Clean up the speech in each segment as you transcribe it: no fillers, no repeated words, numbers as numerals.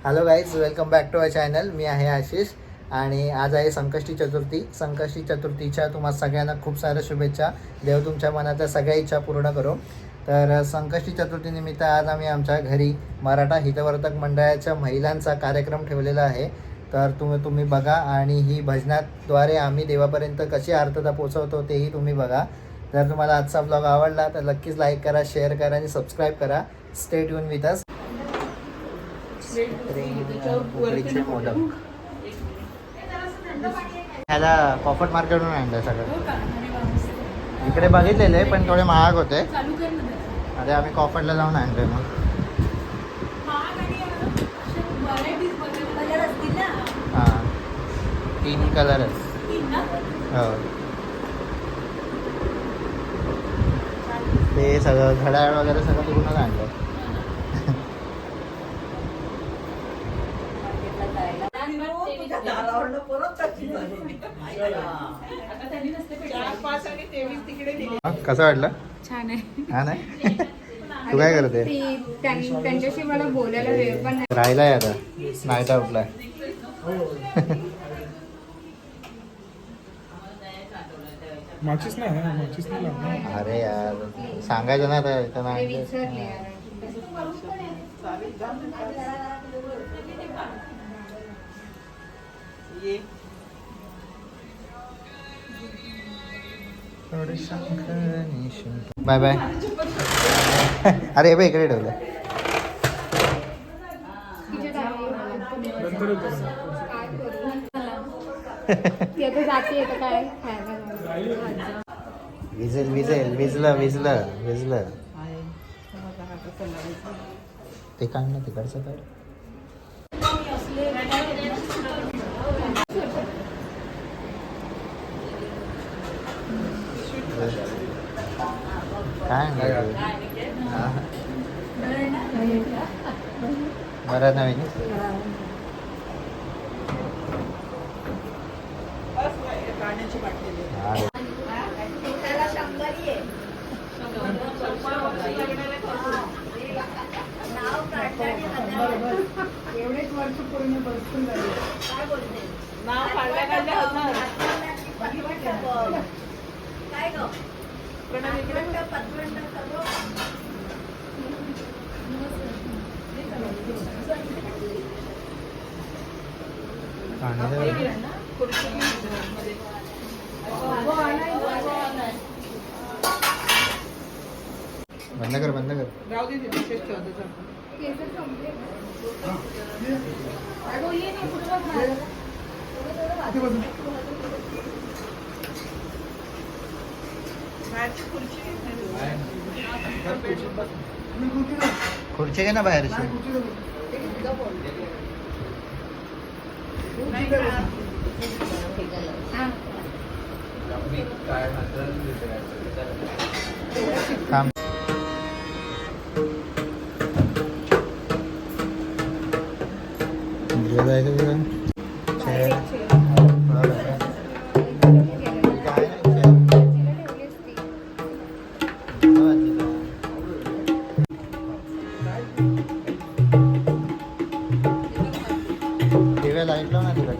Hello guys, welcome back to our channel. मी आहे आशिष आणि आज आहे संकष्टी चतुर्थी. संकष्टी चतुर्थीच्या तुम्हाला सगळ्यांना खूप साऱ्या शुभेच्छा. देव तुमच्या मनातल्या सगळ्या इच्छा पूर्ण करो. तर संकष्टी चतुर्थीनिमित्त आज आम्ही आमच्या घरी मराठा हितवर्धक मंडळाच्या महिलांचा कार्यक्रम ठेवलेला आहे. तर तुम्ही बघा आणि ही भजनाद्वारे आम्ही देवापर्यंत कशी आर्तता पोचवतो तेही तुम्ही बघा. जर तुम्हाला आजचा ब्लॉग आवडला तर नक्कीच लाईक करा, शेअर करा आणि सबस्क्राईब करा. Stay tune with us. उकडीचे मोदक ह्याला कॉफट मार्केटवरून आणलं सगळं. इकडे बघितलेले पण थोडे महाग होते. अरे आम्ही कॉफटला जाऊन आणले. मग हां 3 कलर आहेत. हो ते सगळं घड्याळ वगैरे सगळं तिकडूनच आणलं. कसं वाटलं? छान आहे. हा नाही तू काय करते? त्यांच्याशी मला बोलायला वेळ पण नाही. राहिलाय आता नाईट आउटला. अरे यार सांगायचं ना आता इथं नाही. विसरले यार. Bye bye. अरे हे बघ इकडे ठेवलं. विजेल विजेल विजलं विजलं विजलं. ते काढ ना तिकडचं काढ. काय बरं नवीन. एवढेच वर्ष पूर्ण बसून झाले. काय बोलते नाव काढल्या काय ग बंद कर बंद कर. खुर्ची घे ना बाहेरची. थांब. लाईट लाव ना तिकडे.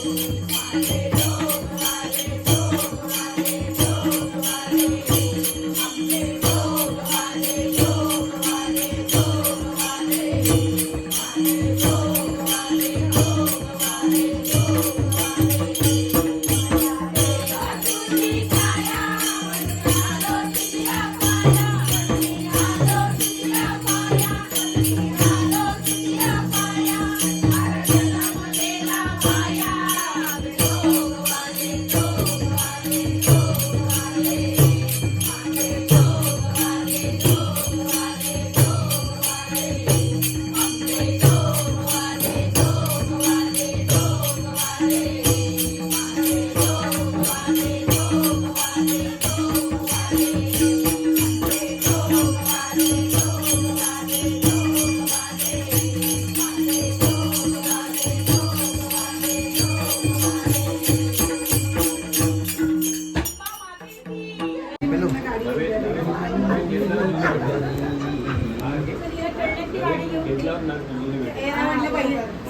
पिलू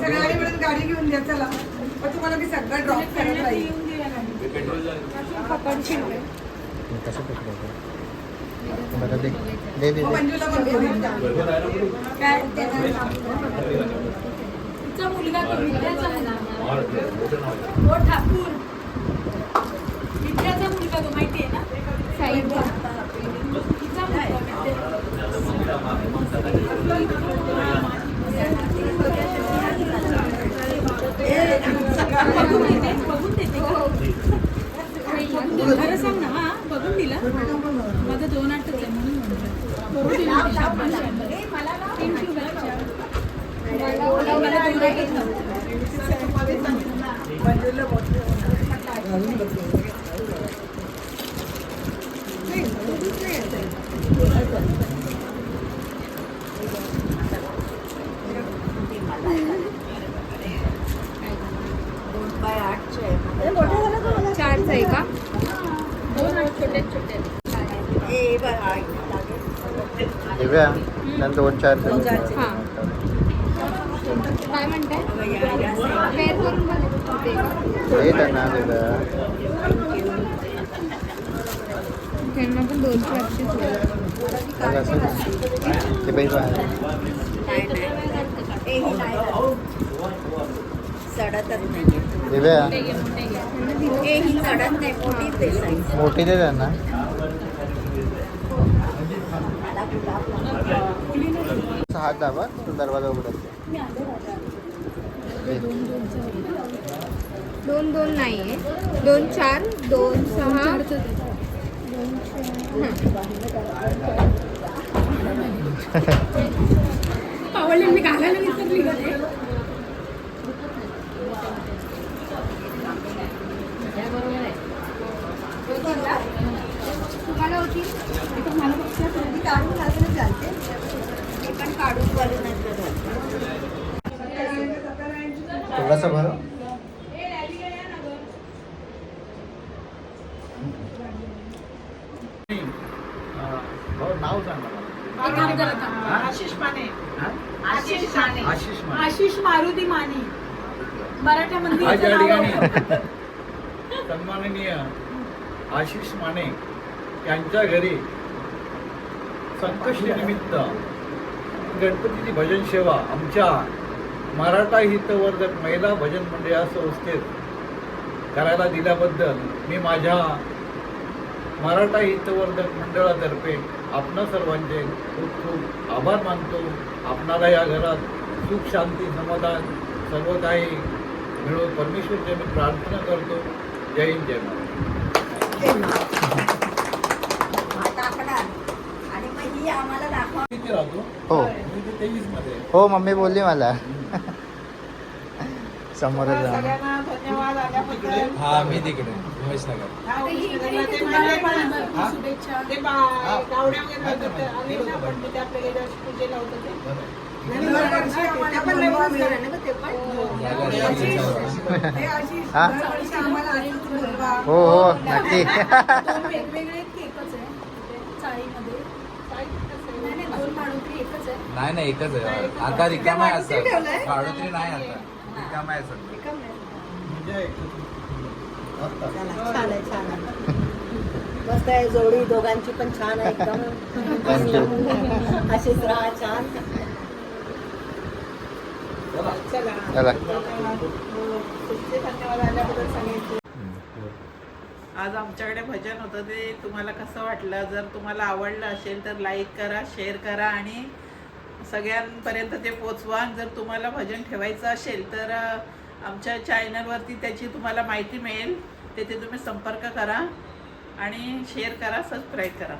सगळ्यांनी मिळून गाडी घेऊन द्या चला मग तुम्हाला मी सगळं ड्रॉप करायला पाहिजे कसं पेट्रोल बरं दे दे दे मंजूला पण घेऊन जा. काय तिचा मुलगा तो विद्याचा मुलगा हो ठाकूर विद्याचा मुलगा तो माहिती आहे ना साईब तिचा मुलगा बघून देते खरं सांग ना हा बघून दिला माझं 2 आठच आहे म्हणून चारच आहे का 2 आठ छोटे छोटे दिव्या नंतर 2-4 हां काय म्हणताय पेअर करून बघते दे त्यांना दिव्या त्यांना पण 2-4 बघ असं ते बाई बाहेर चढतच नाही दिव्या ही चढत नाही मोठीच आहे size. मोठी दे त्यांना हात दाबा तो दरवाजा उघडत 2-2 नाही आहे 2-4 2-6 आवडले मी घालायला विसरली का ते तुम्हाला होती काढून घालून चालते मी पण काढून घालूनच घालते. थोडासा भरो नाव सांगा एक काम करा आता. आशिष माने आशिष माने. आशिष मारुती माने मराठा आज मंदिराचं या नाव ठिकाणी आहे. सन्माननीय आशिष माने यांच्या घरी संकष्टीनिमित्त गणपतीची भजन सेवा आमच्या मराठा हितवर्धक महिला भजन मंडळा संस्थेत करायला दिल्याबद्दल मी माझ्या मराठा हितवर्धक मंडळातर्फे आपणा सर्वांचे खूप खूप आभार मानतो. आपणाला या घरात सुख शांती समाधान सर्व काही मिळून परमेश्वरचे मी प्रार्थना करतो. जय हिंद जय महाराष्ट्र. टाकणार आणि मग ही आम्हाला दाखवा. किती राहतो हो मी ते 23 मध्ये. हो मम्मी बोलली मला समोरच जा सगळ्यांना धन्यवाद आल्याबद्दल. हा मी तिकडे उमेशनगर. हा, उमेशनगरला ते तुम्हाला माझे पण पण शुभेच्छा ते गावड्या वगैरे होतं ते आले ना, पण ते आपल्या गेल्या वर्षी पूजेला होतं ते. आणि दरवर्षी आम्हाला पण नवीनच घराणं ना ते पण. हे आशिष, हा? दरवर्षी आम्हाला असंच बोलवा. हो हो नक्की 2 वेगवेगळे एकच आहे चाळीमध्ये नाही नाही 2 माणुसरी एकच आहे नाही नाही एकच आहे आता रिकामा आहे असं काढोतरी नाही आता रिकामा आहे सध्या. चला, छान आहे छान आहे मस्त आहे जोडी दोघांची पण छान आहे एकदम अशीच राहा छान चला चला. तुमचे धन्यवाद आल्याबद्दल सांगितले. आज आमच्याकडे भजन होतं ते तुम्हाला कसं वाटलं जर तुम्हाला आवडलं असेल तर लाईक करा शेअर करा आणि सगळ्यांपर्यंत ते पोचवा जर तुम्हाला भजन ठेवायचं असेल तर आमच्या चॅनलवरती त्याची तुम्हाला माहिती मिळेल तिथे तुम्ही संपर्क करा आणि शेअर करा सबस्क्राईब करा